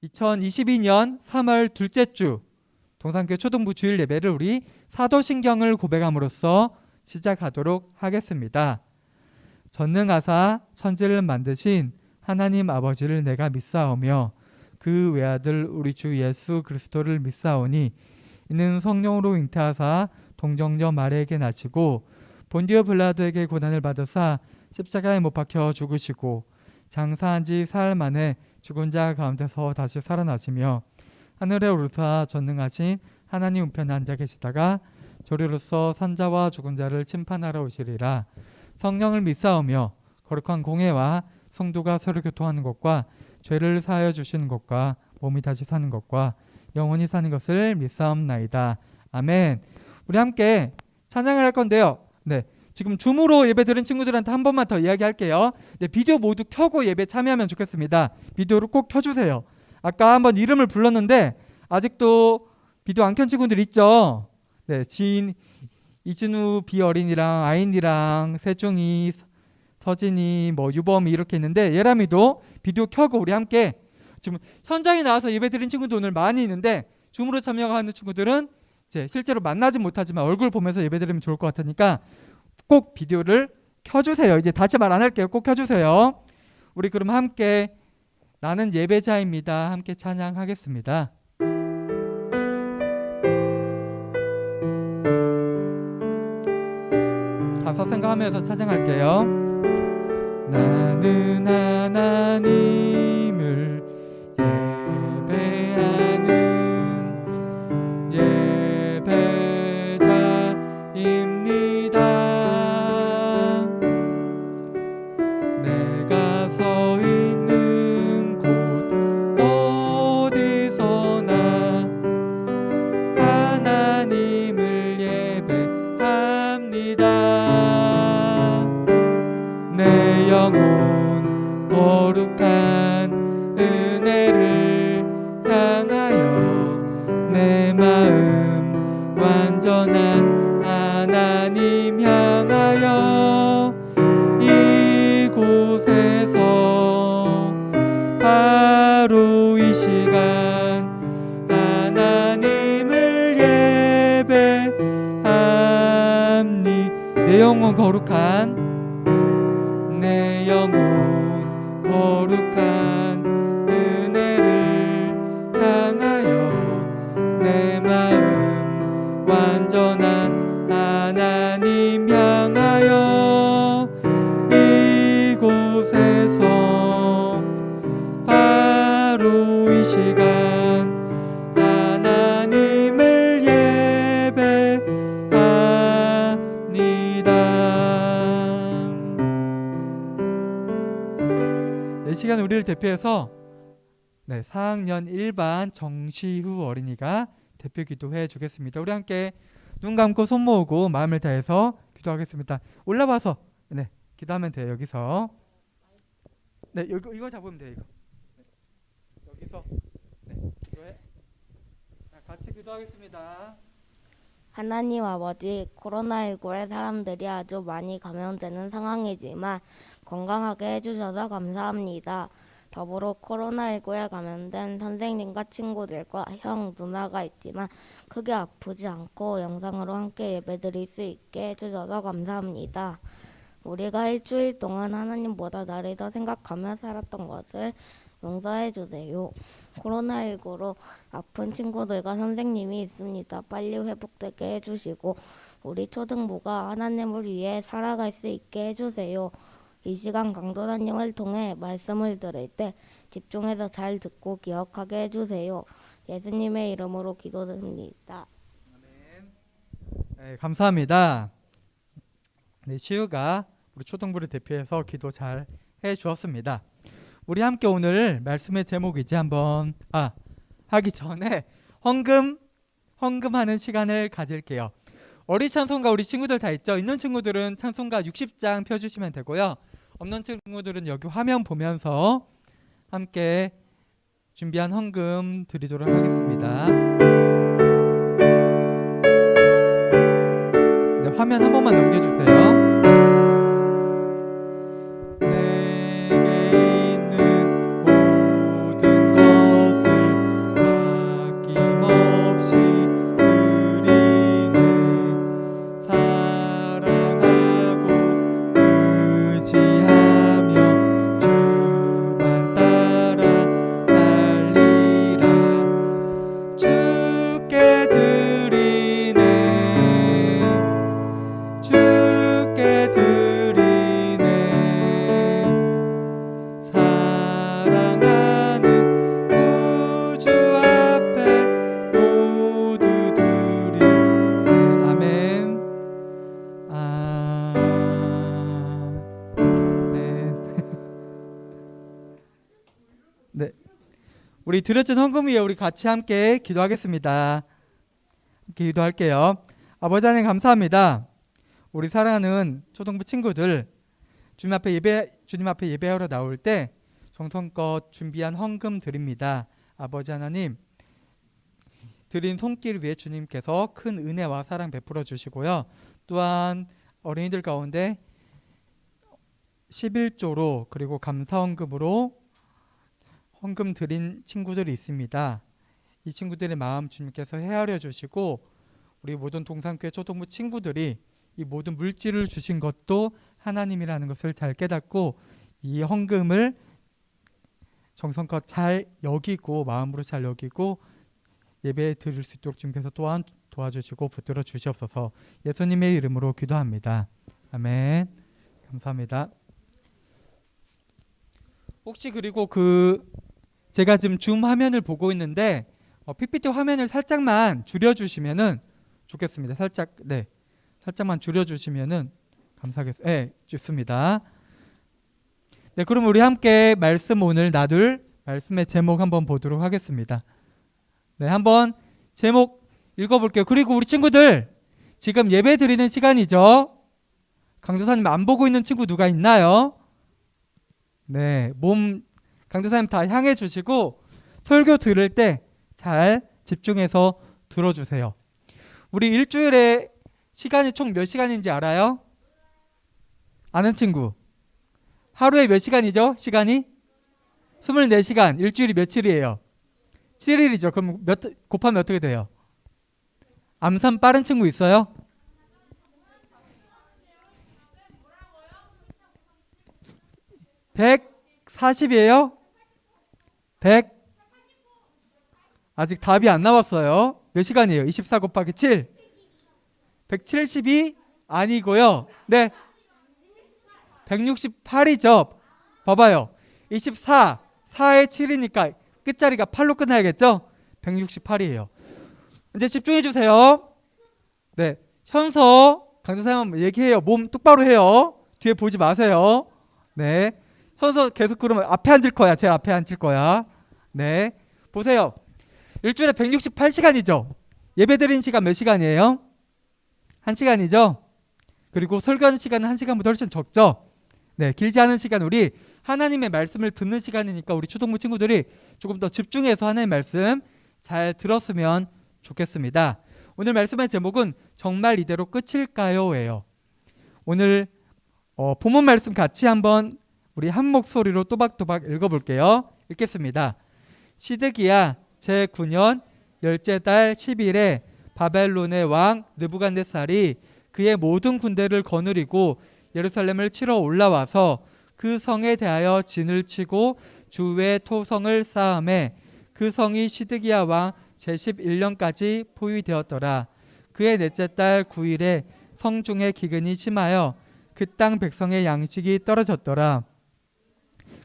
2022년 3월 둘째 주 동산교회 초등부 주일 예배를 우리 사도신경을 고백함으로써 시작하도록 하겠습니다. 전능하사 천지를 만드신 하나님 아버지를 내가 믿사오며 그 외아들 우리 주 예수 그리스도를 믿사오니 이는 성령으로 잉태하사 동정녀 마리아에게 나시고 본디오 빌라도에게 고난을 받으사 십자가에 못 박혀 죽으시고 장사한 지 사흘 만에 죽은 자 가운데서 다시 살아나시며 하늘에 오르사 전능하신 하나님 우편에 앉아 계시다가 저리로서 산자와 죽은 자를 심판하러 오시리라. 성령을 믿사오며 거룩한 공회와 성도가 서로 교통하는 것과 죄를 사하여 주시는 것과 몸이 다시 사는 것과 영원히 사는 것을 믿사옵나이다. 아멘. 우리 함께 찬양을 할 건데요. 지금 줌으로 예배 드린 친구들한테 한 번만 더 이야기할게요. 비디오 모두 켜고 예배 참여하면 좋겠습니다. 비디오를 꼭 켜주세요. 아까 한번 이름을 불렀는데 아직도 비디오 안 켠 친구들 있죠? 지인 이진우 비어린이랑 아인이랑 세중이 서진이 유범이 이렇게 있는데 예람이도 비디오 켜고 우리 함께 지금 현장에 나와서 예배 드린 친구도 오늘 많이 있는데 줌으로 참여하는 친구들은 이제 실제로 만나진 못하지만 얼굴 보면서 예배 드리면 좋을 것 같으니까 꼭 비디오를 켜주세요. 이제 다시 말 안 할게요. 꼭 켜주세요. 우리 그럼 함께 나는 예배자입니다. 함께 찬양하겠습니다. 가사 생각하면서 찬양할게요. 나는 하나님을 예배하는 예배자입니다. 내가 서 있는 곳 어디서나 하나님을 예배합니다. 내 영혼 거룩한 은혜를 향하여 내 마음 완전한 하나님 향하여 이곳에서 바로 이 시간 하나님을 예배합니. 내 영혼 거룩한 내 영혼 거룩한 은혜를 향하여 내 마음 완전한 하나님 향하여 이곳에서 바로 이 시간 하나님을 예배합니다. 이 시간 우리를 대표해서 4학년 1반 정시후 어린이가 대표 기도해 주겠습니다. 우리 함께 눈 감고 손 모으고 마음을 다해서 기도하겠습니다. 올라와서 기도하면 돼요. 여기서 이거 잡으면 돼요. 여기서 기도해. 같이 기도하겠습니다. 하나님 아버지, 코로나19에 사람들이 아주 많이 감염되는 상황이지만 건강하게 해주셔서 감사합니다. 더불어 코로나19에 감염된 선생님과 친구들과 형, 누나가 있지만 크게 아프지 않고 영상으로 함께 예배드릴 수 있게 해주셔서 감사합니다. 우리가 일주일 동안 하나님보다 나를 더 생각하며 살았던 것을 용서해 주세요. 코로나19로 아픈 친구들과 선생님이 있습니다. 빨리 회복되게 해주시고 우리 초등부가 하나님을 위해 살아갈 수 있게 해주세요. 이 시간 강도사님을 통해 말씀을 들을 때 집중해서 잘 듣고 기억하게 해주세요. 예수님의 이름으로 기도드립니다. 네, 감사합니다. 시우가 우리 초등부를 대표해서 기도 잘 해주었습니다. 우리 함께 오늘 말씀의 제목이지 한번 하기 전에 헌금하는 시간을 가질게요. 어린 찬송가 우리 친구들 다 있죠? 있는 친구들은 찬송가 60장 펴주시면 되고요. 없는 친구들은 여기 화면 보면서 함께 준비한 헌금 드리도록 하겠습니다. 화면 한 번만 넘겨주세요. 내게 있는 모든 것을 우리 드려진 헌금 위에 우리 같이 함께 기도하겠습니다. 함께 기도할게요. 아버지 하나님 감사합니다. 우리 사랑하는 초등부 친구들 주님 앞에 예배하러 나올 때 정성껏 준비한 헌금 드립니다. 아버지 하나님 드린 손길 위에 주님께서 큰 은혜와 사랑 베풀어 주시고요. 또한 어린이들 가운데 11조로 그리고 감사헌금으로 헌금 드린 친구들이 있습니다. 이 친구들의 마음 주님께서 헤아려 주시고 우리 모든 동산교회 초등부 친구들이 이 모든 물질을 주신 것도 하나님이라는 것을 잘 깨닫고 이 헌금을 정성껏 잘 여기고 마음으로 잘 여기고 예배 드릴 수 있도록 주님께서 또한 도와주시고 붙들어 주시옵소서. 예수님의 이름으로 기도합니다. 아멘. 감사합니다. 혹시 그리고 제가 지금 줌 화면을 보고 있는데 PPT 화면을 살짝만 줄여주시면은 좋겠습니다. 살짝만 줄여주시면은 감사하겠습니다. 네, 좋습니다. 네, 그럼 우리 함께 말씀 오늘 나눌 말씀의 제목 한번 보도록 하겠습니다. 네, 한번 제목 읽어볼게요. 그리고 우리 친구들 지금 예배 드리는 시간이죠. 강도사님 안 보고 있는 친구 누가 있나요? 네, 강도사님 다 향해 주시고 설교 들을 때 잘 집중해서 들어주세요. 우리 일주일에 시간이 총 몇 시간인지 알아요? 아는 친구? 하루에 몇 시간이죠? 시간이? 24시간. 일주일이 며칠이에요? 7일이죠. 그럼 곱하면 어떻게 돼요? 암산 빠른 친구 있어요? (140이에요) 100 아직 답이 안 나왔어요. 몇 시간이에요? 24 곱하기 7 172 아니고요. 네, 168이죠. 봐봐요. 24 4에 7이니까 끝자리가 8로 끝나야겠죠? 168이에요. 이제 집중해 주세요. 네, 현서 강사님 한번 얘기해요. 몸 똑바로 해요. 뒤에 보지 마세요. 네, 현서 계속 그러면 앞에 앉을 거야. 제일 앞에 앉을 거야. 네, 보세요. 일주일에 168시간이죠. 예배 드리는 시간 몇 시간이에요? 1시간이죠. 그리고 설교하는 시간은 1시간보다 훨씬 적죠. 네, 길지 않은 시간 우리 하나님의 말씀을 듣는 시간이니까 우리 초등부 친구들이 조금 더 집중해서 하나님의 말씀 잘 들었으면 좋겠습니다. 오늘 말씀의 제목은 정말 이대로 끝일까요? 예요. 오늘 본문 말씀 같이 한번 우리 한 목소리로 또박또박 읽어볼게요. 읽겠습니다. 시드기야 제9년 10째 달 10일에 바벨론의 왕 느부갓네살이 그의 모든 군대를 거느리고 예루살렘을 치러 올라와서 그 성에 대하여 진을 치고 주위에 토성을 쌓음에 그 성이 시드기야 왕 제11년까지 포위되었더라. 그의 넷째 달 9일에 성중에 기근이 심하여 그 땅 백성의 양식이 떨어졌더라.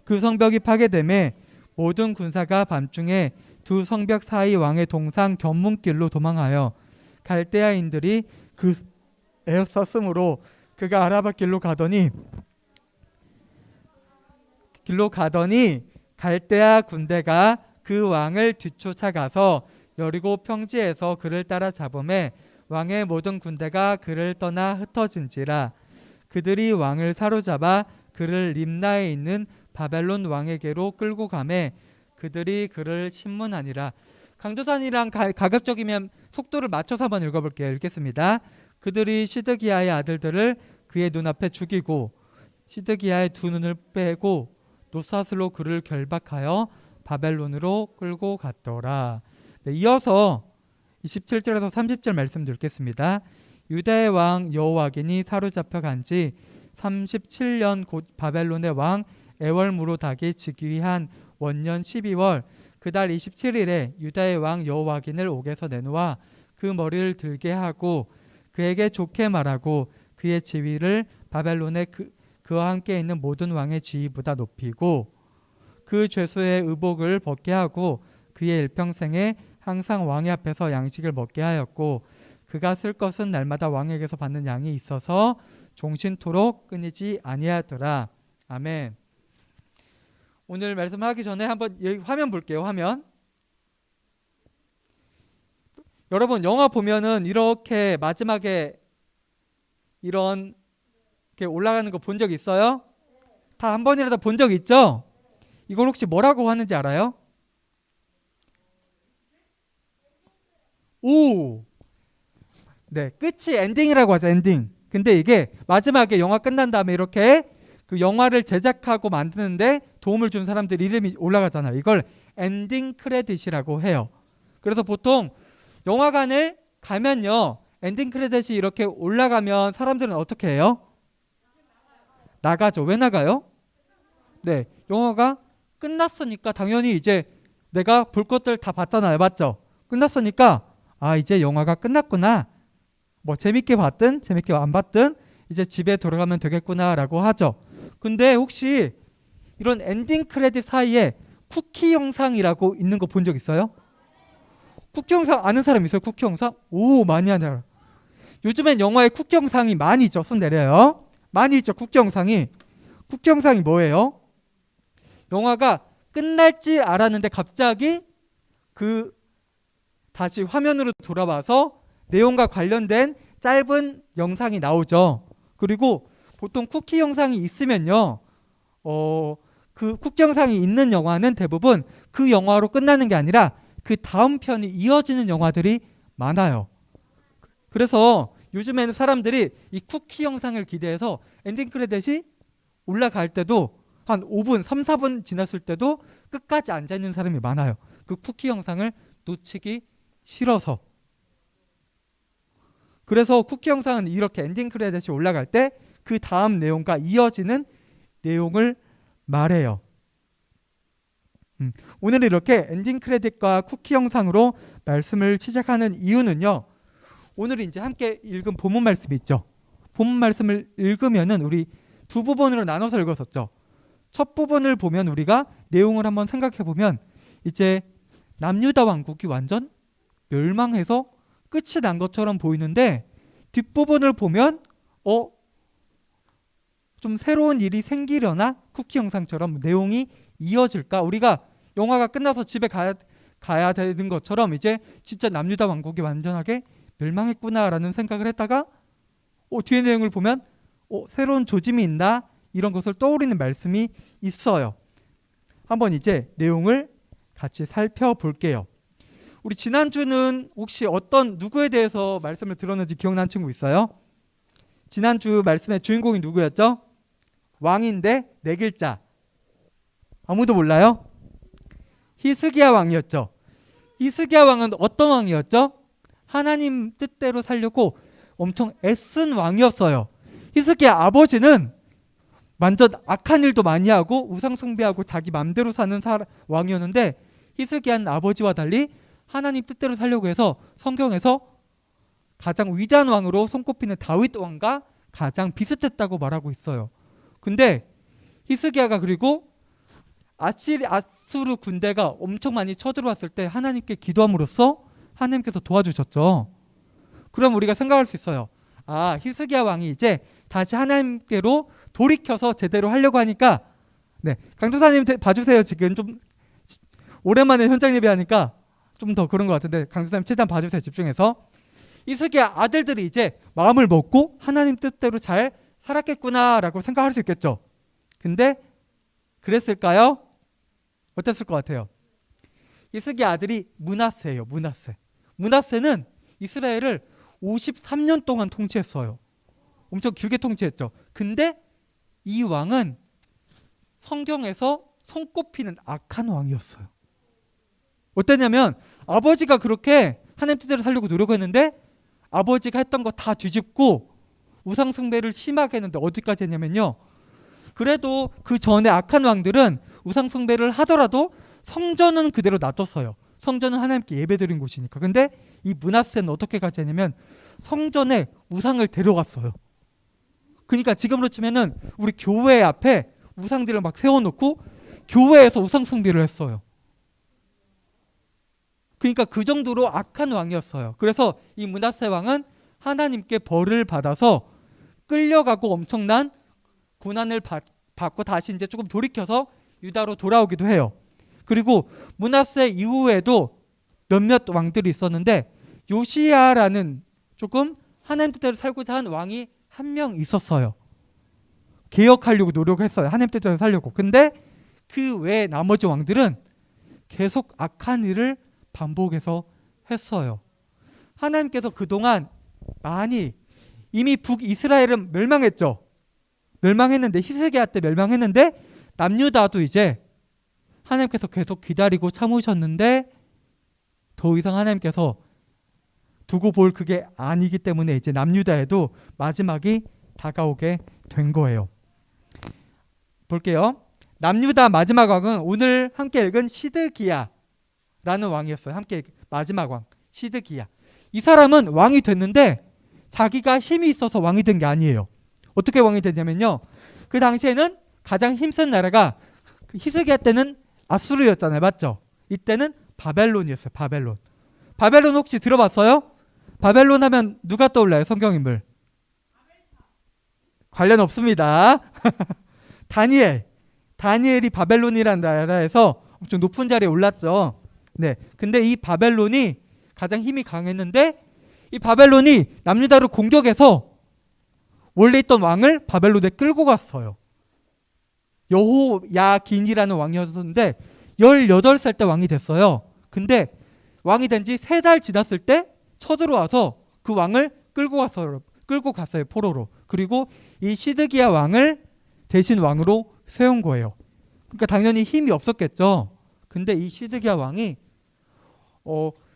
그 성벽이 파괴되매 모든 군사가 밤중에 두 성벽 사이 왕의 동상 견문길로 도망하여 갈대아인들이 그 에어쌌으므로 그가 아라바 길로 가더니 갈대아 군대가 그 왕을 뒤쫓아가서 여리고 평지에서 그를 따라 잡음에 왕의 모든 군대가 그를 떠나 흩어진지라. 그들이 왕을 사로잡아 그를 림나에 있는 바벨론 왕에게로 끌고 가매 그들이 그를 신문하니라. 강도산이랑 가급적이면 속도를 맞춰서 한번 읽어볼게요. 읽겠습니다. 그들이 시드기야의 아들들을 그의 눈앞에 죽이고 시드기야의 두 눈을 빼고 노사슬로 그를 결박하여 바벨론으로 끌고 갔더라. 네, 이어서 27절에서 30절 말씀 읽겠습니다. 유다의 왕 여호와긴이 사로잡혀 간지 37년 곧 바벨론의 왕 에월무로닥이 즉위한 원년 12월 그달 27일에 유다의 왕 여호와긴을 옥에서 내놓아 그 머리를 들게 하고 그에게 좋게 말하고 그의 지위를 바벨론의 그와 함께 있는 모든 왕의 지위보다 높이고 그 죄수의 의복을 벗게 하고 그의 일평생에 항상 왕의 앞에서 양식을 먹게 하였고 그가 쓸 것은 날마다 왕에게서 받는 양이 있어서 종신토록 끊이지 아니하였더라. 아멘. 오늘 말씀하기 전에 한번 여기 화면 볼게요. 화면. 여러분 영화 보면은 이렇게 마지막에 이런 게 올라가는 거 본 적 있어요? 다 한 번이라도 본 적 있죠? 이걸 혹시 뭐라고 하는지 알아요? 오! 네, 끝이 엔딩이라고 하죠, 엔딩. 근데 이게 마지막에 영화 끝난 다음에 이렇게 그 영화를 제작하고 만드는데 도움을 준 사람들 이름이 올라가잖아요. 이걸 엔딩 크레딧이라고 해요. 그래서 보통 영화관을 가면요, 엔딩 크레딧이 이렇게 올라가면 사람들은 어떻게 해요? 나가죠. 왜 나가요? 네, 영화가 끝났으니까 당연히 이제 내가 볼 것들 다 봤잖아요. 맞죠? 끝났으니까 아, 이제 영화가 끝났구나. 뭐 재밌게 봤든 재밌게 안 봤든 이제 집에 돌아가면 되겠구나라고 하죠. 근데 혹시 이런 엔딩 크레딧 사이에 쿠키 영상이라고 있는 거 본 적 있어요? 쿠키 영상 아는 사람 있어요? 쿠키 영상? 오, 많이 하네요. 요즘엔 영화에 쿠키 영상이 많이 있죠. 손 내려요. 많이 있죠. 쿠키 영상이. 쿠키 영상이 뭐예요? 영화가 끝날지 알았는데 갑자기 그 다시 화면으로 돌아와서 내용과 관련된 짧은 영상이 나오죠. 그리고 보통 쿠키 영상이 있으면요, 그 쿠키 영상이 있는 영화는 대부분 그 영화로 끝나는 게 아니라 그 다음 편이 이어지는 영화들이 많아요. 그래서 요즘에는 사람들이 이 쿠키 영상을 기대해서 엔딩 크레딧이 올라갈 때도 한 5분, 3, 4분 지났을 때도 끝까지 앉아 있는 사람이 많아요. 그 쿠키 영상을 놓치기 싫어서. 그래서 쿠키 영상은 이렇게 엔딩 크레딧이 올라갈 때 그 다음 내용과 이어지는 내용을 말해요. 오늘 이렇게 엔딩 크레딧과 쿠키 영상으로 말씀을 시작하는 이유는요, 오늘 이제 함께 읽은 본문 말씀이 있죠. 본문 말씀을 읽으면은 우리 두 부분으로 나눠서 읽었었죠. 첫 부분을 보면 우리가 내용을 한번 생각해 보면 이제 남유다 왕국이 완전 멸망해서 끝이 난 것처럼 보이는데 뒷부분을 보면 좀 새로운 일이 생기려나? 쿠키 영상처럼 내용이 이어질까? 우리가 영화가 끝나서 집에 가야 되는 것처럼 이제 진짜 남유다 왕국이 완전하게 멸망했구나라는 생각을 했다가 뒤에 내용을 보면 새로운 조짐이 있나? 이런 것을 떠올리는 말씀이 있어요. 한번 이제 내용을 같이 살펴볼게요. 우리 지난주는 혹시 어떤 누구에 대해서 말씀을 들었는지 기억나는 친구 있어요? 지난주 말씀의 주인공이 누구였죠? 왕인데 네 글자. 아무도 몰라요? 히스기야 왕이었죠. 히스기야 왕은 어떤 왕이었죠? 하나님 뜻대로 살려고 엄청 애쓴 왕이었어요. 히스기야 아버지는 완전 악한 일도 많이 하고 우상 숭배하고 자기 맘대로 사는 왕이었는데 히스기야는 아버지와 달리 하나님 뜻대로 살려고 해서 성경에서 가장 위대한 왕으로 손꼽히는 다윗 왕과 가장 비슷했다고 말하고 있어요. 근데 히스기야가 그리고 아수르 군대가 엄청 많이 쳐들어왔을 때 하나님께 기도함으로써 하나님께서 도와주셨죠. 그럼 우리가 생각할 수 있어요. 아, 히스기야 왕이 이제 다시 하나님께로 돌이켜서 제대로 하려고 하니까 네, 강도사님 봐주세요. 지금 좀 오랜만에 현장 예배하니까 좀 더 그런 것 같은데 강도사님 최대한 봐주세요. 집중해서. 히스기야 아들들이 이제 마음을 먹고 하나님 뜻대로 잘 살았겠구나라고 생각할 수 있겠죠. 근데 그랬을까요? 어땠을 것 같아요? 히스기야 아들이 므낫세예요. 므낫세는 이스라엘을 53년 동안 통치했어요. 엄청 길게 통치했죠. 근데 이 왕은 성경에서 손꼽히는 악한 왕이었어요. 어땠냐면 아버지가 그렇게 하나님 뜻대로 살려고 노력했는데 아버지가 했던 거 다 뒤집고 우상 숭배를 심하게 했는데 어디까지 했냐면요, 그래도 그 전에 악한 왕들은 우상 숭배를 하더라도 성전은 그대로 놔뒀어요. 성전은 하나님께 예배드린 곳이니까. 근데 이 므낫세는 어떻게 가지냐면 성전에 우상을 데려갔어요. 그러니까 지금으로 치면은 우리 교회 앞에 우상들을 막 세워놓고 교회에서 우상 숭배를 했어요. 그러니까 그 정도로 악한 왕이었어요. 그래서 이 므낫세 왕은 하나님께 벌을 받아서 끌려가고 엄청난 고난을 받고 다시 이제 조금 돌이켜서 유다로 돌아오기도 해요. 그리고 므낫세 이후에도 몇몇 왕들이 있었는데 요시야라는 조금 하나님 뜻대로 살고자 한 왕이 한 명 있었어요. 개혁하려고 노력을 했어요. 하나님 뜻대로 살려고. 근데 그 외 나머지 왕들은 계속 악한 일을 반복해서 했어요. 하나님께서 그동안 많이 이미 북이스라엘은 멸망했죠. 멸망했는데 히스기야 때 멸망했는데 남유다도 이제 하나님께서 계속 기다리고 참으셨는데 더 이상 하나님께서 두고 볼 그게 아니기 때문에 이제 남유다에도 마지막이 다가오게 된 거예요. 볼게요. 남유다 마지막 왕은 오늘 함께 읽은 시드기야라는 왕이었어요. 함께 마지막 왕 시드기야. 이 사람은 왕이 됐는데 자기가 힘이 있어서 왕이 된 게 아니에요. 어떻게 왕이 됐냐면요. 그 당시에는 가장 힘센 나라가 히스기야 때는 아수르였잖아요. 맞죠? 이때는 바벨론이었어요. 바벨론. 바벨론 혹시 들어봤어요? 바벨론 하면 누가 떠올라요? 성경인물. 관련 없습니다. 다니엘이 바벨론이라는 나라에서 엄청 높은 자리에 올랐죠. 네. 근데 이 바벨론이 가장 힘이 강했는데 이 바벨론이 남유다를 공격해서 원래 있던 왕을 바벨론에 끌고 갔어요. 여호야긴이라는 왕이었는데 18살 때 왕이 됐어요. 근데 왕이 된 지 3달 지났을 때 쳐들어와서 그 왕을 끌고 갔어요. 포로로. 그리고 이 시드기야 왕을 대신 왕으로 세운 거예요. 그러니까 당연히 힘이 없었겠죠. 근데 이 시드기야 왕이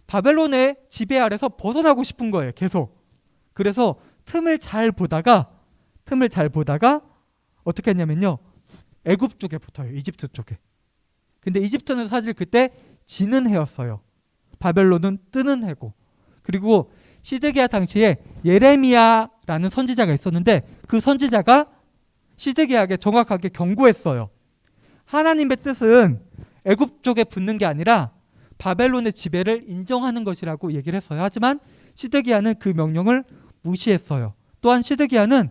바벨론의 지배 아래서 벗어나고 싶은 거예요. 계속. 그래서 틈을 잘 보다가 어떻게 했냐면요. 애굽 쪽에 붙어요. 이집트 쪽에. 근데 이집트는 사실 그때 지는 해였어요. 바벨론은 뜨는 해고. 그리고 시드기야 당시에 예레미야라는 선지자가 있었는데 그 선지자가 시드기야에게 정확하게 경고했어요. 하나님의 뜻은 애굽 쪽에 붙는 게 아니라 바벨론의 지배를 인정하는 것이라고 얘기를 했어요. 하지만 시드기야는 그 명령을 무시했어요. 또한 시드기야는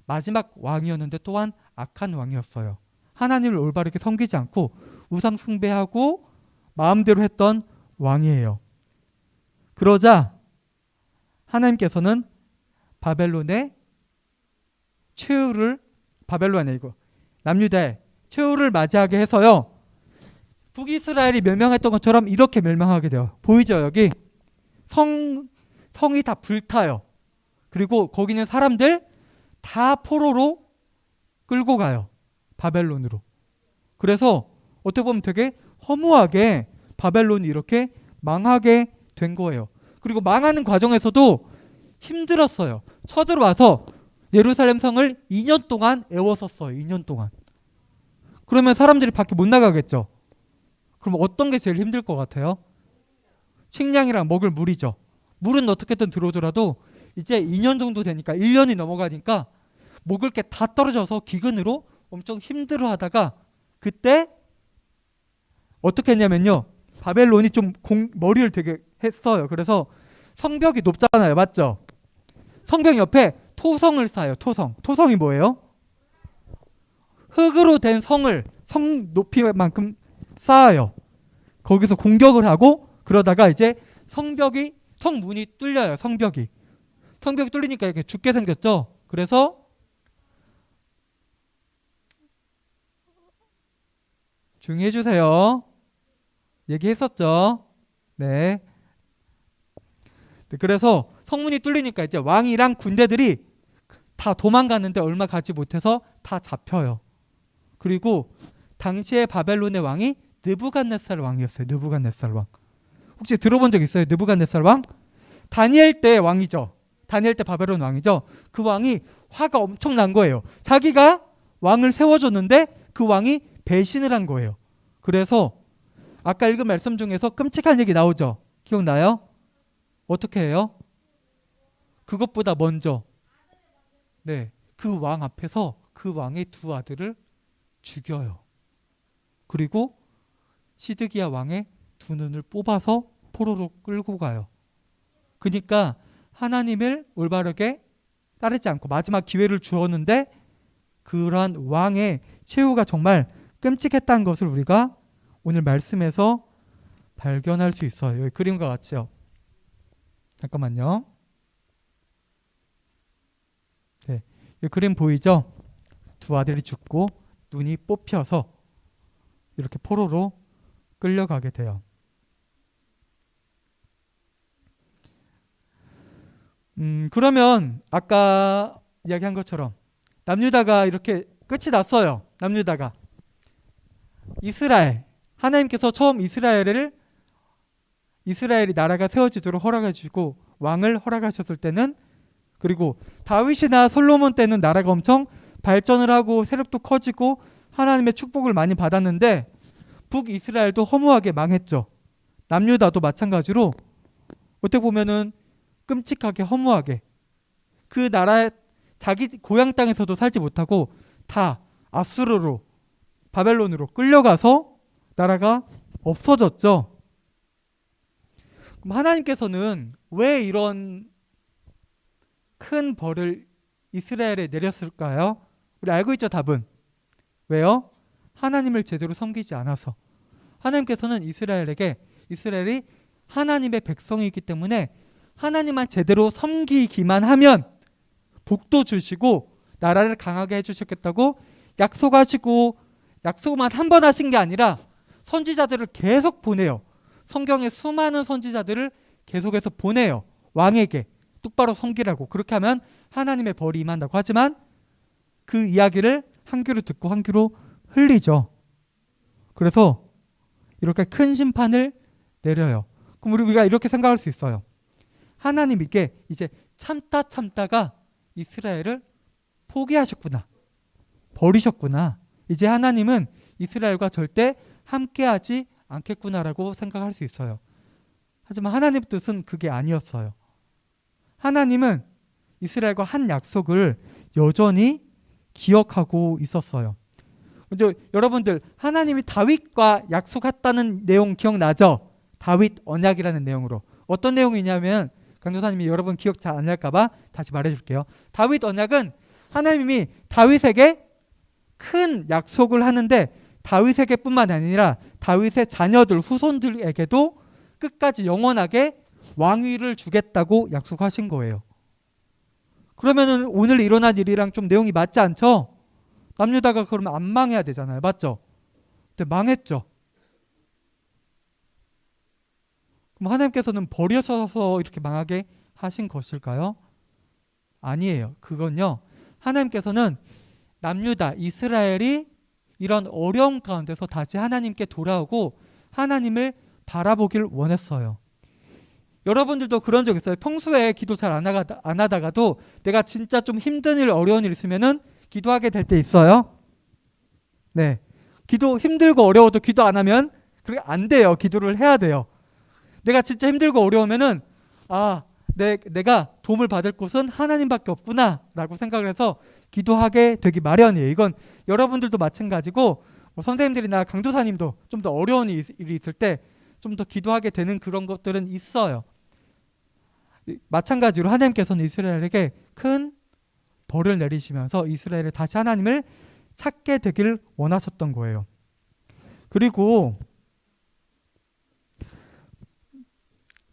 마지막 왕이었는데 또한 악한 왕이었어요. 하나님을 올바르게 섬기지 않고 우상 숭배하고 마음대로 했던 왕이에요. 그러자 하나님께서는 바벨론의 최후를 남유다의 최후를 맞이하게 해서요. 북이스라엘이 멸망했던 것처럼 이렇게 멸망하게 돼요. 보이죠? 여기 성이 다 불타요. 그리고 거기 있는 사람들 다 포로로 끌고 가요. 바벨론으로. 그래서 어떻게 보면 되게 허무하게 바벨론이 이렇게 망하게 된 거예요. 그리고 망하는 과정에서도 힘들었어요. 쳐들어와서 예루살렘 성을 2년 동안 애워쌌어요. 2년 동안. 그러면 사람들이 밖에 못 나가겠죠. 그럼 어떤 게 제일 힘들 것 같아요? 식량이랑 먹을 물이죠. 물은 어떻게든 들어오더라도 이제 2년 정도 되니까 1년이 넘어가니까 먹을 게 다 떨어져서 기근으로 엄청 힘들어하다가 그때 어떻게 했냐면요. 바벨론이 좀 머리를 되게 했어요. 그래서 성벽이 높잖아요. 맞죠? 성벽 옆에 토성을 쌓아요. 토성이 뭐예요? 흙으로 된 성 높이만큼 쌓아요. 거기서 공격을 하고 그러다가 이제 성문이 뚫려요. 성벽이 뚫리니까 이렇게 죽게 생겼죠. 그래서 조용히 해주세요. 얘기했었죠. 네. 그래서 성문이 뚫리니까 이제 왕이랑 군대들이 다 도망갔는데 얼마 가지 못해서 다 잡혀요. 그리고 당시에 바벨론의 왕이 느부갓네살 왕이었어요. 느부갓네살 왕. 혹시 들어본 적 있어요? 느부갓네살 왕? 다니엘 때 왕이죠. 다니엘 때 바벨론 왕이죠. 그 왕이 화가 엄청 난 거예요. 자기가 왕을 세워줬는데 그 왕이 배신을 한 거예요. 그래서 아까 읽은 말씀 중에서 끔찍한 얘기 나오죠. 기억나요? 어떻게 해요? 그것보다 먼저 그 왕 앞에서 그 왕의 2 아들을 죽여요. 그리고 시드기야 왕의 2 눈을 뽑아서 포로로 끌고 가요. 그러니까 하나님을 올바르게 따르지 않고 마지막 기회를 주었는데 그러한 왕의 최후가 정말 끔찍했다는 것을 우리가 오늘 말씀에서 발견할 수 있어요. 여기 그림과 같이요. 잠깐만요. 네, 이 그림 보이죠? 두 아들이 죽고 눈이 뽑혀서 이렇게 포로로 끌려가게 돼요. 그러면 아까 이야기한 것처럼 남유다가 이렇게 끝이 났어요. 남유다가 이스라엘, 하나님께서 처음 이스라엘이 나라가 세워지도록 허락해 주시고 왕을 허락하셨을 때는, 그리고 다윗이나 솔로몬 때는 나라가 엄청 발전을 하고 세력도 커지고 하나님의 축복을 많이 받았는데 북이스라엘도 허무하게 망했죠. 남유다도 마찬가지로 어떻게 보면은 끔찍하게 허무하게 그 나라의 자기 고향 땅에서도 살지 못하고 다 아수르로, 바벨론으로 끌려가서 나라가 없어졌죠. 그럼 하나님께서는 왜 이런 큰 벌을 이스라엘에 내렸을까요? 우리 알고 있죠, 답은. 왜요? 하나님을 제대로 섬기지 않아서. 하나님께서는 이스라엘이 하나님의 백성이기 때문에 하나님만 제대로 섬기기만 하면 복도 주시고 나라를 강하게 해주셨겠다고 약속하시고, 약속만 한 번 하신 게 아니라 선지자들을 계속 보내요. 성경에 수많은 선지자들을 계속해서 보내요. 왕에게 똑바로 섬기라고. 그렇게 하면 하나님의 벌이 임한다고 하지만 그 이야기를 한 귀로 듣고 한 귀로 흘리죠. 그래서 이렇게 큰 심판을 내려요. 그럼 우리가 이렇게 생각할 수 있어요. 하나님께 이제 참다가 이스라엘을 포기하셨구나, 버리셨구나. 이제 하나님은 이스라엘과 절대 함께하지 않겠구나라고 생각할 수 있어요. 하지만 하나님의 뜻은 그게 아니었어요. 하나님은 이스라엘과 한 약속을 여전히 기억하고 있었어요. 먼저 여러분들, 하나님이 다윗과 약속했다는 내용 기억나죠? 다윗 언약이라는 내용으로. 어떤 내용이냐면, 강도사님이 여러분 기억 잘 안 날까봐 다시 말해줄게요. 다윗 언약은 하나님이 다윗에게 큰 약속을 하는데 다윗에게뿐만 아니라 다윗의 자녀들, 후손들에게도 끝까지 영원하게 왕위를 주겠다고 약속하신 거예요. 그러면은 오늘 일어난 일이랑 좀 내용이 맞지 않죠? 남유다가 그러면 안 망해야 되잖아요. 맞죠? 근데 망했죠. 그럼 하나님께서는 버려져서 이렇게 망하게 하신 것일까요? 아니에요. 그건요, 하나님께서는 남유다, 이스라엘이 이런 어려움 가운데서 다시 하나님께 돌아오고 하나님을 바라보길 원했어요. 여러분들도 그런 적 있어요? 평소에 기도 잘 안 하다가도 내가 진짜 좀 힘든 일, 어려운 일 있으면은 기도하게 될 때 있어요? 네. 기도 힘들고 어려워도 기도 안 하면 그게 안 돼요. 기도를 해야 돼요. 내가 진짜 힘들고 어려우면은 내가 도움을 받을 곳은 하나님밖에 없구나라고 생각을 해서 기도하게 되기 마련이에요. 이건 여러분들도 마찬가지고, 선생님들이나 강도사님도 좀 더 어려운 일이 있을 때 좀 더 기도하게 되는 그런 것들은 있어요. 마찬가지로 하나님께서는 이스라엘에게 큰 벌을 내리시면서 이스라엘을 다시 하나님을 찾게 되길 원하셨던 거예요. 그리고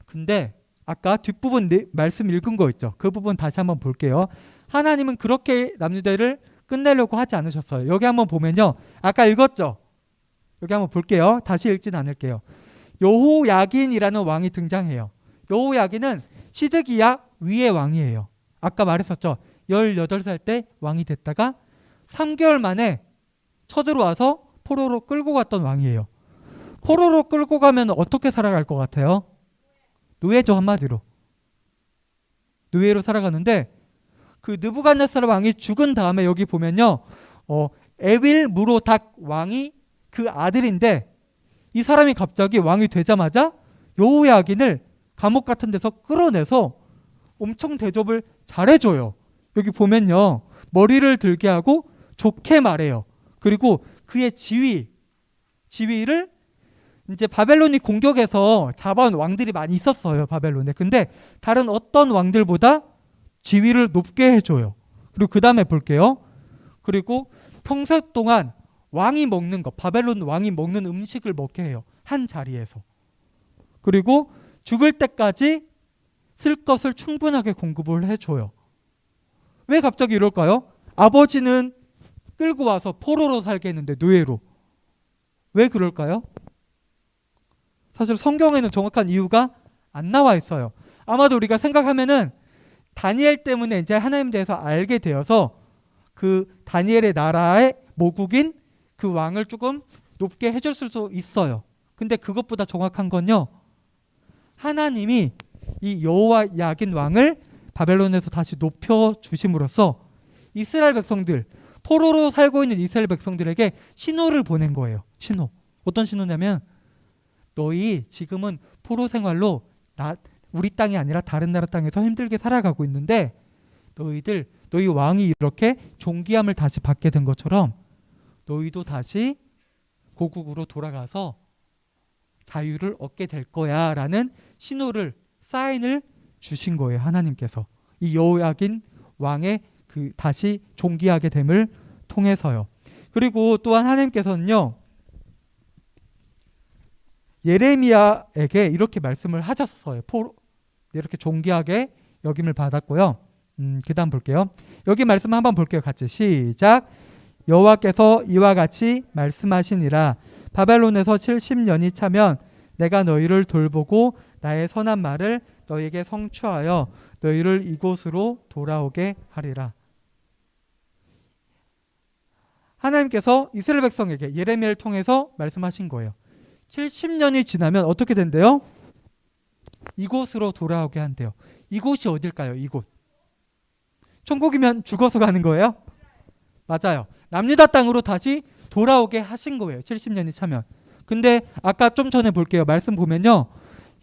근데 아까 뒷부분 말씀 읽은 거 있죠? 그 부분 다시 한번 볼게요. 하나님은 그렇게 남유다를 끝내려고 하지 않으셨어요. 여기 한번 보면요, 아까 읽었죠? 여기 한번 볼게요. 다시 읽진 않을게요. 여호야긴이라는 왕이 등장해요. 여호야긴은 시드기야 위의 왕이에요. 아까 말했었죠? 18살 때 왕이 됐다가 3개월 만에 쳐들어와서 포로로 끌고 갔던 왕이에요. 포로로 끌고 가면 어떻게 살아갈 것 같아요? 노예죠, 한마디로. 노예로 살아가는데, 그 느부갓네살 왕이 죽은 다음에 여기 보면요, 에빌 무로닥 왕이 그 아들인데, 이 사람이 갑자기 왕이 되자마자 여호야긴을 감옥 같은 데서 끌어내서 엄청 대접을 잘해줘요. 여기 보면요, 머리를 들게 하고 좋게 말해요. 그리고 그의 지위를 이제 바벨론이 공격해서 잡아온 왕들이 많이 있었어요, 바벨론에. 근데 다른 어떤 왕들보다 지위를 높게 해줘요. 그리고 그 다음에 볼게요. 그리고 평소 동안 왕이 먹는 거, 바벨론 왕이 먹는 음식을 먹게 해요, 한 자리에서. 그리고 죽을 때까지 쓸 것을 충분하게 공급을 해줘요. 왜 갑자기 이럴까요? 아버지는 끌고 와서 포로로 살게 했는데 노예로. 왜 그럴까요? 사실 성경에는 정확한 이유가 안 나와 있어요. 아마도 우리가 생각하면은 다니엘 때문에 이제 하나님에 대해서 알게 되어서 그 다니엘의 나라의 모국인 그 왕을 조금 높게 해줬을 수 있어요. 근데 그것보다 정확한 건요. 하나님이 이 여호야긴 왕을 바벨론에서 다시 높여 주심으로써 이스라엘 백성들, 포로로 살고 있는 이스라엘 백성들에게 신호를 보낸 거예요. 신호. 어떤 신호냐면 너희 지금은 포로 생활로 우리 땅이 아니라 다른 나라 땅에서 힘들게 살아가고 있는데 너희 왕이 이렇게 존귀함을 다시 받게 된 것처럼 너희도 다시 고국으로 돌아가서 자유를 얻게 될 거야 라는 신호를 사인을 주신 거예요. 하나님께서 이 여호야긴 왕의 그 다시 존귀하게 됨을 통해서요. 그리고 또한 하나님께서는요 예레미야에게 이렇게 말씀을 하셨어요. 이렇게 존귀하게 여김을 받았고요. 그 다음 볼게요. 여기 말씀 한번 볼게요. 같이 시작. 여호와께서 이와 같이 말씀하시니라. 바벨론에서 70년이 차면 내가 너희를 돌보고 나의 선한 말을 너희에게 성취하여 너희를 이곳으로 돌아오게 하리라. 하나님께서 이스라엘 백성에게 예레미야를 통해서 말씀하신 거예요. 70년이 지나면 어떻게 된대요? 이곳으로 돌아오게 한대요. 이곳이 어딜까요? 이곳. 천국이면 죽어서 가는 거예요? 맞아요. 남유다 땅으로 다시 돌아오게 하신 거예요. 70년이 차면. 근데 아까 좀 전에 볼게요. 말씀 보면요.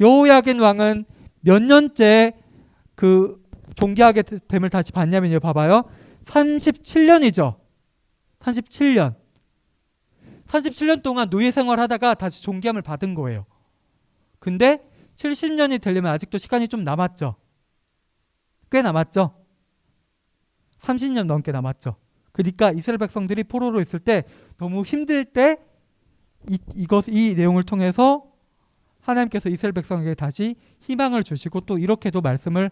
여호야긴 왕은 몇 년째 그 존귀하게 됨을 다시 받냐면요. 봐봐요. 37년이죠. 37년. 37년 동안 노예 생활하다가 다시 존귀함을 받은 거예요. 근데 70년이 되려면 아직도 시간이 좀 남았죠. 꽤 남았죠. 30년 넘게 남았죠. 그러니까 이스라엘 백성들이 포로로 있을 때 너무 힘들 때 이 내용을 통해서 하나님께서 이스라엘 백성에게 다시 희망을 주시고 또 이렇게도 말씀을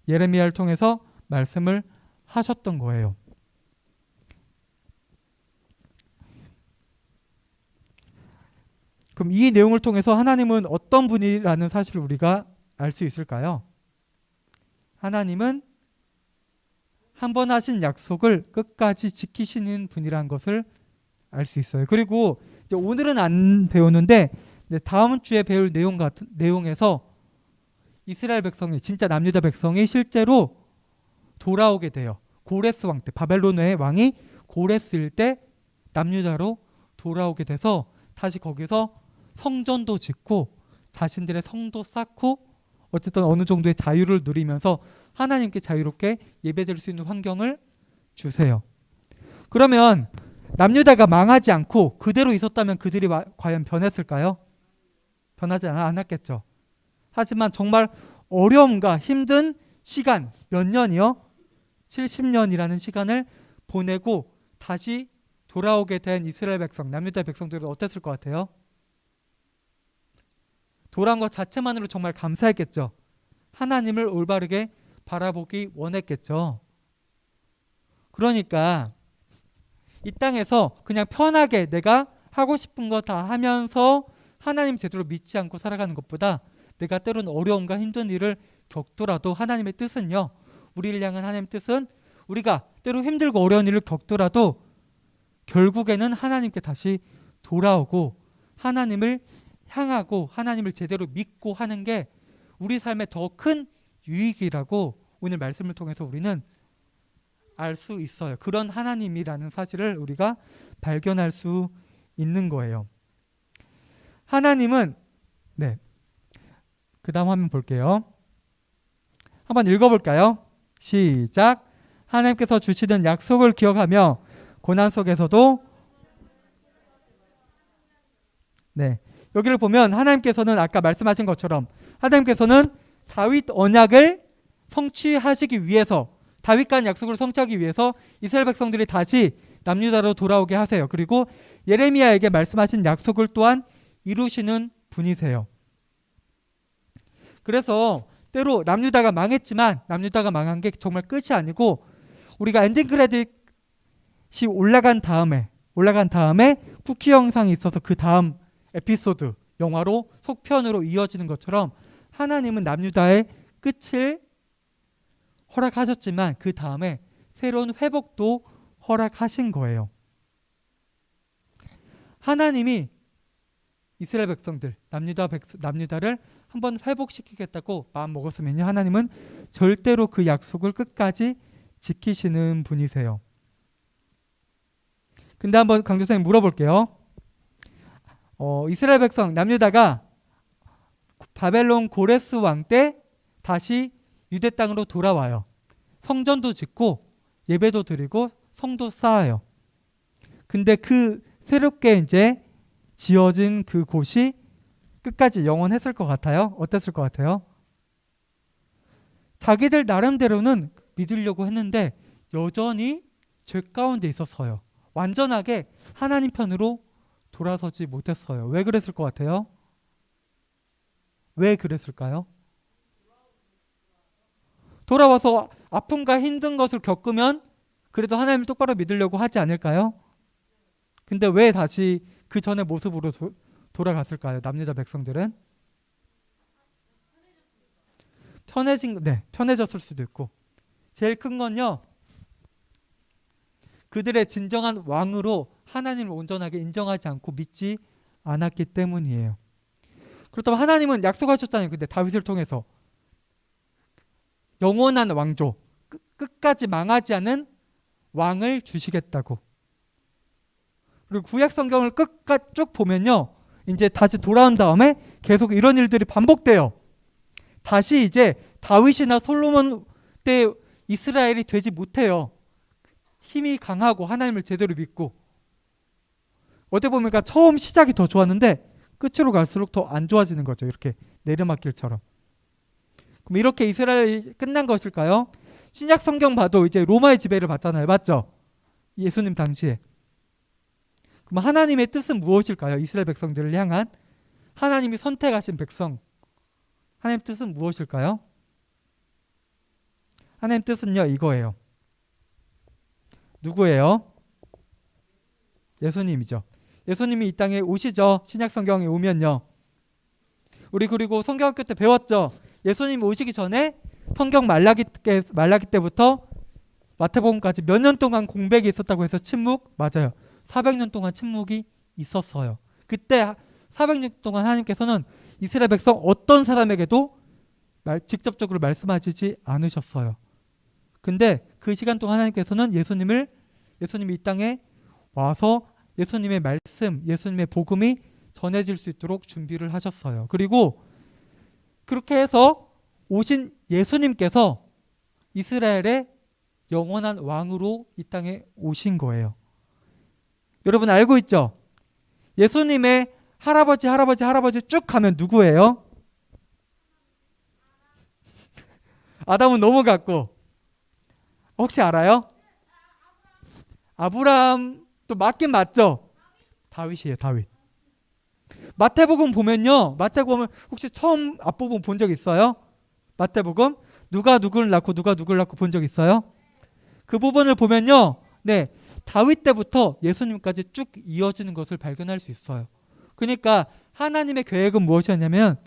예레미야를 통해서 말씀을 하셨던 거예요. 그럼 이 내용을 통해서 하나님은 어떤 분이라는 사실을 우리가 알 수 있을까요? 하나님은 한 번 하신 약속을 끝까지 지키시는 분이라는 것을 알 수 있어요. 그리고 이제 오늘은 안 배우는데 다음 주에 배울 내용에서 이스라엘 백성이 진짜 남유다 백성이 실제로 돌아오게 돼요. 고레스 왕 때 바벨론의 왕이 고레스일 때 남유다로 돌아오게 돼서 다시 거기서 성전도 짓고 자신들의 성도 쌓고 어쨌든 어느 정도의 자유를 누리면서 하나님께 자유롭게 예배드릴 수 있는 환경을 주세요. 그러면 남유다가 망하지 않고 그대로 있었다면 그들이 과연 변했을까요? 변하지 않았겠죠. 하지만 정말 어려움과 힘든 시간, 몇 년이요? 70년이라는 시간을 보내고 다시 돌아오게 된 이스라엘 백성, 남유다 백성들은 어땠을 것 같아요? 돌아온 것 자체만으로 정말 감사했겠죠. 하나님을 올바르게 바라보기 원했겠죠. 그러니까 이 땅에서 그냥 편하게 내가 하고 싶은 거 다 하면서 하나님 제대로 믿지 않고 살아가는 것보다 내가 때로는 어려움과 힘든 일을 겪더라도 하나님의 뜻은요. 우리를 향한 하나님의 뜻은 우리가 때로 힘들고 어려운 일을 겪더라도 결국에는 하나님께 다시 돌아오고 하나님을 향하고 하나님을 제대로 믿고 하는 게 우리 삶의 더 큰 유익이라고 오늘 말씀을 통해서 우리는 알 수 있어요. 그런 하나님이라는 사실을 우리가 발견할 수 있는 거예요. 하나님은 그 다음 화면 볼게요. 한번 읽어볼까요? 시작. 하나님께서 주시는 약속을 기억하며 고난 속에서도 여기를 보면 하나님께서는 아까 말씀하신 것처럼 하나님께서는 다윗 언약을 성취하시기 위해서 다윗과의 약속을 성취하기 위해서 이스라엘 백성들이 다시 남유다로 돌아오게 하세요. 그리고 예레미야에게 말씀하신 약속을 또한 이루시는 분이세요. 그래서 때로 남유다가 망했지만 남유다가 망한 게 정말 끝이 아니고 우리가 엔딩 크레딧이 올라간 다음에 쿠키 영상이 있어서 그 다음 에피소드 영화로 속편으로 이어지는 것처럼 하나님은 남유다의 끝을 허락하셨지만 그 다음에 새로운 회복도 허락하신 거예요. 하나님이 이스라엘 백성들 남유다를 한번 회복시키겠다고 마음 먹었으면요, 하나님은 절대로 그 약속을 끝까지 지키시는 분이세요. 근데 한번 강조사님 물어볼게요. 이스라엘 백성 남유다가 바벨론 고레스 왕 때 다시 유대 땅으로 돌아와요. 성전도 짓고 예배도 드리고 성도 쌓아요. 근데 그 새롭게 이제 지어진 그 곳이 끝까지 영원했을 것 같아요? 어땠을 것 같아요? 자기들 나름대로는 믿으려고 했는데 여전히 죄 가운데 있었어요. 완전하게 하나님 편으로 돌아서지 못했어요. 왜 그랬을 것 같아요? 왜 그랬을까요? 돌아와서 아픔과 힘든 것을 겪으면 그래도 하나님을 똑바로 믿으려고 하지 않을까요? 근데 왜 다시 그 전의 모습으로 돌아갔을까요? 남유다 백성들은 편해졌을 수도 있고, 제일 큰 건요, 그들의 진정한 왕으로 하나님을 온전하게 인정하지 않고 믿지 않았기 때문이에요. 그렇다면 하나님은 약속하셨잖아요. 근데 다윗을 통해서 영원한 왕조, 끝까지 망하지 않은 왕을 주시겠다고. 그리고 구약 성경을 끝까지 쭉 보면요, 이제 다시 돌아온 다음에 계속 이런 일들이 반복돼요. 다시 이제 다윗이나 솔로몬 때 이스라엘이 되지 못해요. 힘이 강하고 하나님을 제대로 믿고. 어떻게 보면 처음 시작이 더 좋았는데 끝으로 갈수록 더 안 좋아지는 거죠. 이렇게 내리막길처럼. 그럼 이렇게 이스라엘이 끝난 것일까요? 신약 성경 봐도 이제 로마의 지배를 받잖아요. 맞죠? 예수님 당시에. 그럼 하나님의 뜻은 무엇일까요? 이스라엘 백성들을 향한 하나님이 선택하신 백성, 하나님의 뜻은 무엇일까요? 하나님의 뜻은요, 이거예요. 누구예요? 예수님이죠. 예수님이 이 땅에 오시죠. 신약 성경에 오면요. 우리 그리고 성경학교 때 배웠죠. 예수님이 오시기 전에 성경 말라기 때부터 마태복음까지 몇 년 동안 공백이 있었다고 해서 침묵? 맞아요. 400년 동안 침묵이 있었어요. 그때 400년 동안 하나님께서는 이스라엘 백성 어떤 사람에게도 직접적으로 말씀하시지 않으셨어요. 근데 그 시간 동안 하나님께서는 예수님이 이 땅에 와서 예수님의 말씀, 예수님의 복음이 전해질 수 있도록 준비를 하셨어요. 그리고 그렇게 해서 오신 예수님께서 이스라엘의 영원한 왕으로 이 땅에 오신 거예요. 여러분 알고 있죠? 예수님의 할아버지 쭉 가면 누구예요? 아담은 넘어갔고, 혹시 알아요? 아브라함도 맞긴 맞죠? 다윗이에요. 다윗. 마태복음 보면요, 마태복음 혹시 처음 앞부분 본 적 있어요? 마태복음 누가 누구를 낳고 본 적 있어요? 그 부분을 보면요, 네, 다윗 때부터 예수님까지 쭉 이어지는 것을 발견할 수 있어요. 그러니까 하나님의 계획은 무엇이었냐면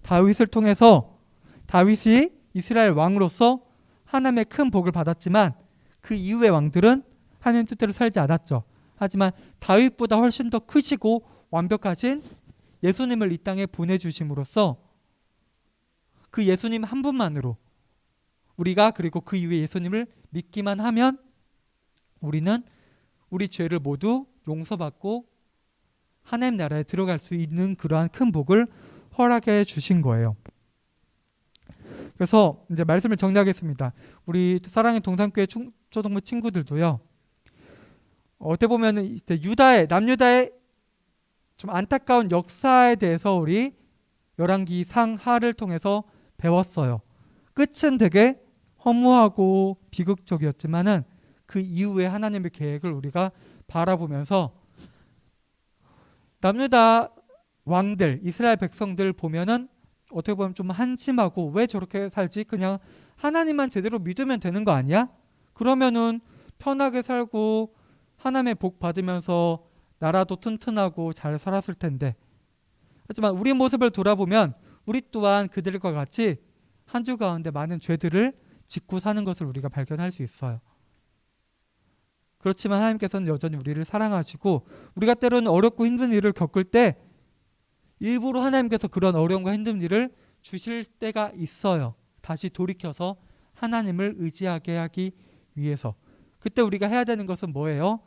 다윗을 통해서 다윗이 이스라엘 왕으로서 하나님의 큰 복을 받았지만 그 이후의 왕들은 하나님 뜻대로 살지 않았죠. 하지만 다윗보다 훨씬 더 크시고 완벽하신 예수님을 이 땅에 보내주심으로써 그 예수님 한 분만으로 우리가 그리고 그 이후에 예수님을 믿기만 하면 우리는 우리 죄를 모두 용서받고 하나님 나라에 들어갈 수 있는 그러한 큰 복을 허락해 주신 거예요. 그래서 이제 말씀을 정리하겠습니다. 우리 사랑의 동산교회 초등부 친구들도요, 어떻게 보면 남유다의 좀 안타까운 역사에 대해서 우리 열왕기 상하를 통해서 배웠어요. 끝은 되게 허무하고 비극적이었지만은 그 이후에 하나님의 계획을 우리가 바라보면서 남유다 왕들, 이스라엘 백성들 보면은 어떻게 보면 좀 한심하고 왜 저렇게 살지? 그냥 하나님만 제대로 믿으면 되는 거 아니야? 그러면은 편하게 살고 하나님의 복 받으면서 나라도 튼튼하고 잘 살았을 텐데. 하지만 우리 모습을 돌아보면 우리 또한 그들과 같이 한 주 가운데 많은 죄들을 짓고 사는 것을 우리가 발견할 수 있어요. 그렇지만 하나님께서는 여전히 우리를 사랑하시고 우리가 때로는 어렵고 힘든 일을 겪을 때 일부러 하나님께서 그런 어려움과 힘든 일을 주실 때가 있어요. 다시 돌이켜서 하나님을 의지하게 하기 위해서. 그때 우리가 해야 되는 것은 뭐예요?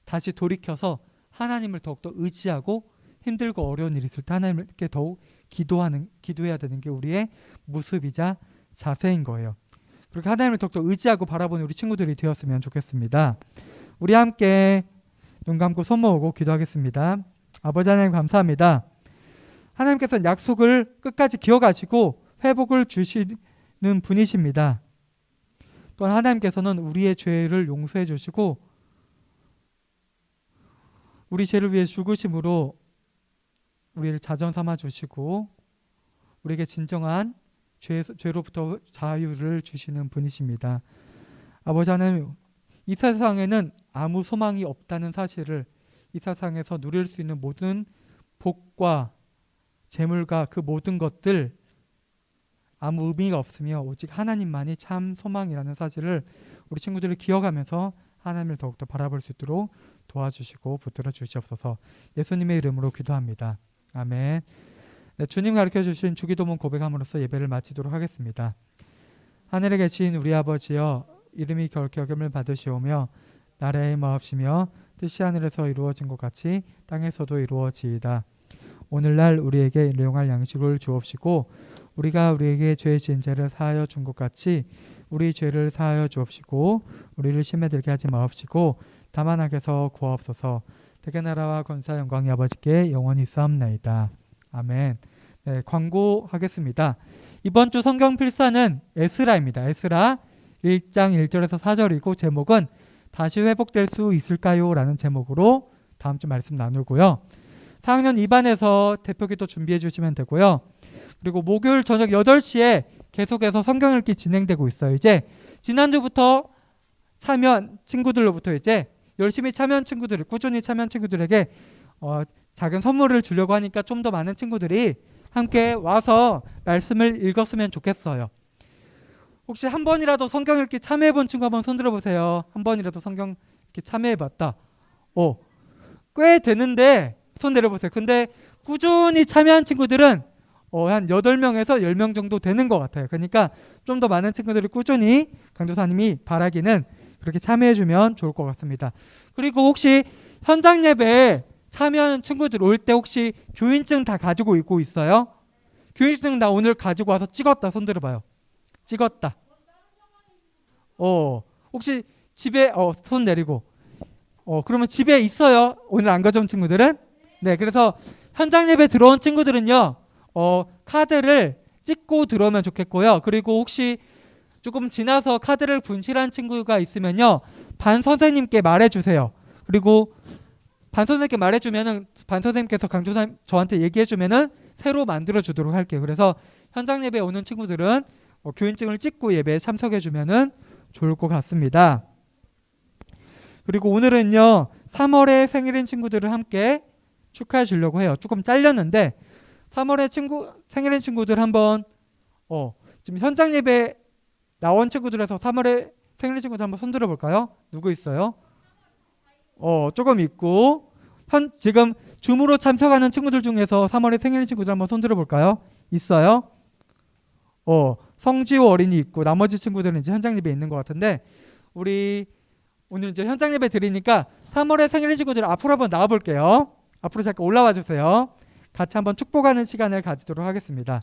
다시 돌이켜서 하나님을 더욱더 의지하고 힘들고 어려운 일이 있을 때 하나님께 더욱 기도해야 되는 게 우리의 모습이자 자세인 거예요. 그렇게 하나님을 더욱더 의지하고 바라보는 우리 친구들이 되었으면 좋겠습니다. 우리 함께 눈 감고 손 모으고 기도하겠습니다. 아버지 하나님 감사합니다. 하나님께서는 약속을 끝까지 기억하시고 회복을 주시는 분이십니다. 또한 하나님께서는 우리의 죄를 용서해 주시고 우리 죄를 위해 죽으심으로 우리를 자전 삼아 주시고 우리에게 진정한 죄로부터 자유를 주시는 분이십니다. 아버지 하나님, 이 세상에는 아무 소망이 없다는 사실을 이 세상에서 누릴 수 있는 모든 복과 재물과 그 모든 것들 아무 의미가 없으며 오직 하나님만이 참 소망이라는 사실을 우리 친구들이 기억하면서 하나님을 더욱더 바라볼 수 있도록 도와주시고 붙들어 주시옵소서. 예수님의 이름으로 기도합니다. 아멘. 네, 주님 가르쳐 주신 주기도문 고백함으로써 예배를 마치도록 하겠습니다. 하늘에 계신 우리 아버지여, 이름이 결코 여김을 받으시오며 나라의 마옵시며 뜻이 하늘에서 이루어진 것 같이 땅에서도 이루어지이다. 오늘날 우리에게 일용할 양식을 주옵시고 우리가 우리에게 죄 지은 죄를 사하여 준 것 같이 우리 죄를 사하여 주옵시고 우리를 시험에 들게 하지 마옵시고 다만 악에서 구하옵소서. 대개 나라와 권사 영광이 아버지께 영원히 있사옵나이다. 아멘. 네, 광고하겠습니다. 이번 주 성경 필사는 에스라입니다. 에스라 1장 1절에서 4절이고 제목은 다시 회복될 수 있을까요? 라는 제목으로 다음 주 말씀 나누고요. 4학년 2반에서 대표기도 준비해 주시면 되고요. 그리고 목요일 저녁 8시에 계속해서 성경 읽기 진행되고 있어요. 이제 지난주부터 참여한 친구들로부터 이제 열심히 참여한 친구들, 꾸준히 참여한 친구들에게 작은 선물을 주려고 하니까 좀 더 많은 친구들이 함께 와서 말씀을 읽었으면 좋겠어요. 혹시 한 번이라도 성경 읽기 참여해본 친구 한번 손 들어보세요. 한 번이라도 성경 읽기 참여해봤다. 꽤 되는데 손 내려보세요. 근데 꾸준히 참여한 친구들은 한 8명에서 10명 정도 되는 것 같아요. 그러니까 좀 더 많은 친구들이 꾸준히 강도사님이 바라기는 그렇게 참여해주면 좋을 것 같습니다. 그리고 혹시 현장 예배에 참여하는 친구들 올 때 혹시 교인증 다 가지고 있고 있어요? 교인증 나 오늘 가지고 와서 찍었다. 손 들어봐요. 찍었다. 혹시 집에 손 내리고 그러면 집에 있어요? 오늘 안 가져온 친구들은? 네, 그래서 현장 예배 들어온 친구들은요 카드를 찍고 들어오면 좋겠고요. 그리고 혹시 조금 지나서 카드를 분실한 친구가 있으면요 반 선생님께 말해주세요. 그리고 반 선생님께 말해주면은 반 선생님께서 강조사님 저한테 얘기해주면은 새로 만들어주도록 할게요. 그래서 현장 예배에 오는 친구들은 교인증을 찍고 예배에 참석해주면은 좋을 것 같습니다. 그리고 오늘은요 3월에 생일인 친구들을 함께 축하해 주려고 해요. 조금 잘렸는데 3월에 생일인 친구들 한번 지금 현장 예배 나온 친구들에서 3월에 생일인 친구들 한번 손 들어볼까요? 누구 있어요? 조금 있고 지금 줌으로 참석하는 친구들 중에서 3월에 생일인 친구들 한번 손 들어볼까요? 있어요? 성지호 어린이 있고 나머지 친구들은 이제 현장 예배에 있는 것 같은데 우리 오늘 이제 현장 예배 드리니까 3월에 생일인 친구들 앞으로 한번 나와볼게요. 앞으로 잠깐 올라와 주세요. 같이 한번 축복하는 시간을 가지도록 하겠습니다.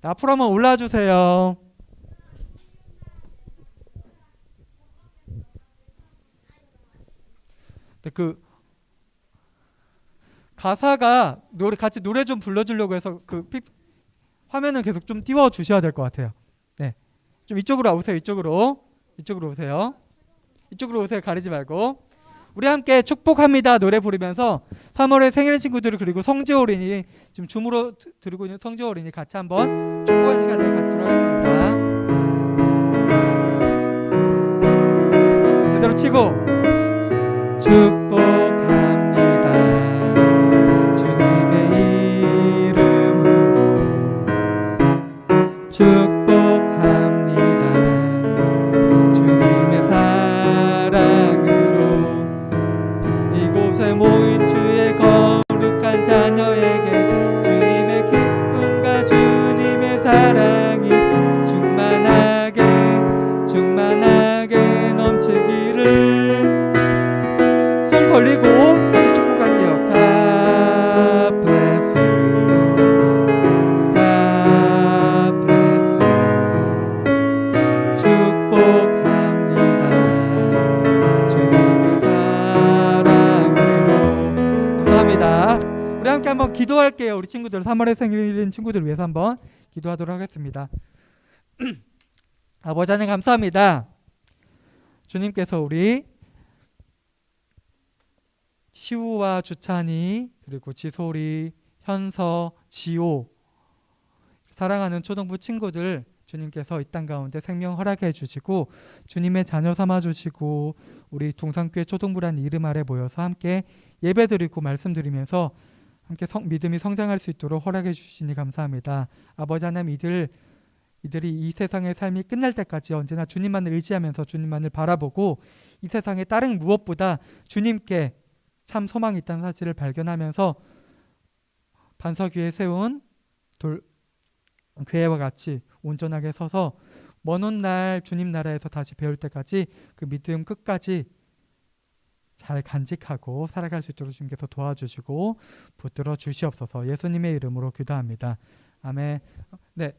앞으로 한번 올라와 주세요. 그 가사가 같이 노래 좀 불러주려고 해서 화면을 계속 좀 띄워 주셔야 될 것 같아요. 네, 좀 이쪽으로 오세요. 이쪽으로 오세요. 이쪽으로 오세요. 가리지 말고 우리 함께 축복합니다 노래 부르면서 3월에 생일인 친구들 그리고 성지호 어린이 지금 줌으로 들고 있는 성지호 어린이 같이 한번 축복한 시간을 갖도록 하겠습니다. 제대로 치고 축복합니다. 주님의 이름으로 축복합니다. 주님의 사랑으로 이곳에 모인 주의 거룩한 자녀에게 주님의 기쁨과 주님의 사랑이 충만하게 넘치기를. 손 벌리고 같이 축복할게요. God bless you. God bless you. 축복합니다. 주님의 사랑으로. 감사합니다. 우리 함께 한번 기도할게요. 우리 친구들 3월에 생일인 친구들 위해서 한번 기도하도록 하겠습니다. 아버지 하나님 감사합니다. 주님께서 우리 시우와 주찬이 그리고 지소리, 현서, 지호 사랑하는 초등부 친구들 주님께서 이 땅 가운데 생명 허락해 주시고 주님의 자녀 삼아 주시고 우리 동산교회 초등부라는 이름 아래 모여서 함께 예배드리고 말씀드리면서 함께 믿음이 성장할 수 있도록 허락해 주시니 감사합니다. 아버지 하나님 이들이 이 세상의 삶이 끝날 때까지 언제나 주님만을 의지하면서 주님만을 바라보고 이 세상의 다른 무엇보다 주님께 참 소망이 있다는 사실을 발견하면서 반석 위에 세운 괴와 같이 온전하게 서서 먼 훗날 주님 나라에서 다시 배울 때까지 그 믿음 끝까지 잘 간직하고 살아갈 수 있도록 주님께서 도와주시고 붙들어 주시옵소서. 예수님의 이름으로 기도합니다. 아멘. 네.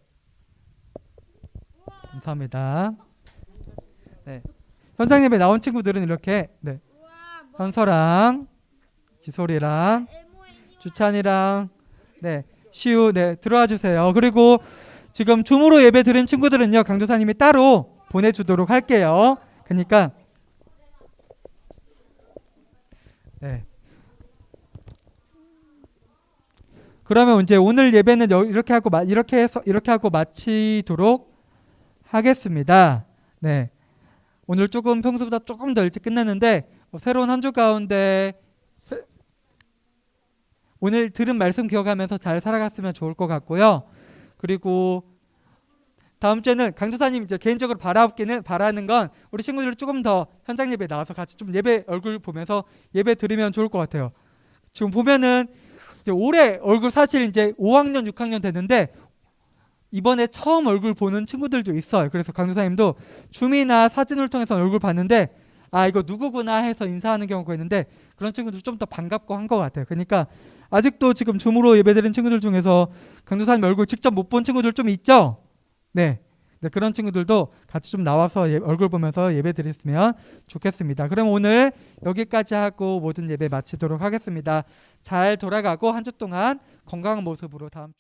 감사합니다. 네. 현장 예배 나온 친구들은 이렇게 네. 현서랑 지솔이랑 주찬이랑 네. 시우 네. 들어와 주세요. 그리고 지금 줌으로 예배 드린 친구들은요. 강도사님이 따로 보내주도록 할게요. 그러니까 네. 그러면 이제 오늘 예배는 이렇게 하고 마치도록 하겠습니다. 네. 오늘 조금 평소보다 조금 더 일찍 끝냈는데 새로운 한 주 가운데 오늘 들은 말씀 기억하면서 잘 살아갔으면 좋을 것 같고요. 그리고 다음 주에는 강도사님 이제 개인적으로 바라는 건 우리 친구들 조금 더 현장 예배 나와서 같이 좀 예배 얼굴 보면서 예배 드리면 좋을 것 같아요. 지금 보면은 이제 올해 얼굴 사실 이제 5학년, 6학년 됐는데 이번에 처음 얼굴 보는 친구들도 있어요. 그래서 강도사님도 줌이나 사진을 통해서 얼굴 봤는데 아 이거 누구구나 해서 인사하는 경우가 있는데 그런 친구들 좀 더 반갑고 한 것 같아요. 그러니까 아직도 지금 줌으로 예배드린 친구들 중에서 강도사님 얼굴 직접 못 본 친구들 좀 있죠? 네. 네, 그런 친구들도 같이 좀 나와서 얼굴 보면서 예배 드렸으면 좋겠습니다. 그럼 오늘 여기까지 하고 모든 예배 마치도록 하겠습니다. 잘 돌아가고 한 주 동안 건강한 모습으로 다음 주에